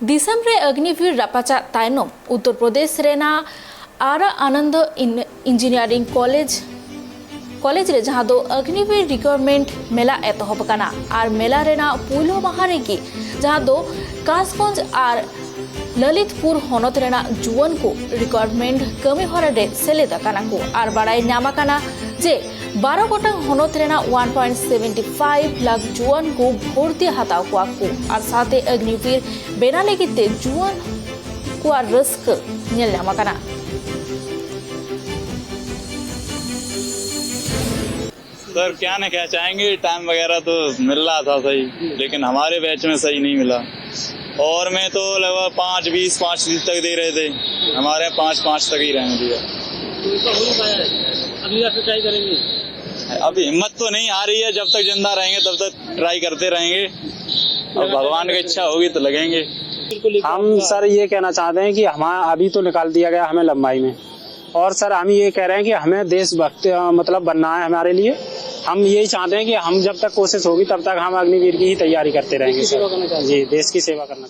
दिसम रे अग्निवीर रापाचा तायनम उत्तर प्रदेश रेना आरा आनंद engineering college रे जहां दो अग्निवीर रिक्वायरमेंट मेला एतहब काना और मेला रेना पुलो माहारे की जहां दो कासगंज और ललितपुर होनत रेना जुवन को रिक्वायरमेंट कमी हरा रे सेलेदा काना को और बड़ाई नामा काना जे 12 गोटंग होनत रेना 1.75 लाख जुवन को भर्ती हताव को और साथे अग्निवीर बेना लेगिते जुवन को रस्क नेल नामा काना। सर क्या न क्या चाहेंगे, टाइम वगैरह तो मिल रहा था सही, लेकिन हमारे बैच में सही नहीं मिला। और मैं तो लगभग 5-20 तक दे रहे थे, हमारे 5 तक ही रहने दिया। अगली बार ट्राई करेंगे। अभी हिम्मत तो नहीं आ रही है, जब तक जिंदा रहेंगे तब तक ट्राई करते रहेंगे और भगवान की इच्छा होगी तो लगेंगे। हम सर ये कहना चाहते हैं कि हमारा अभी तो निकाल दिया गया हमें लंबाई में, और सर हम ये कह रहे हैं कि हमें देशभक्त मतलब बनना है हमारे लिए। हम यही चाहते हैं कि हम जब तक कोशिश होगी तब तक हम अग्निवीर की ही तैयारी करते रहेंगे सर। जी, देश की सेवा करना चाहते हैं।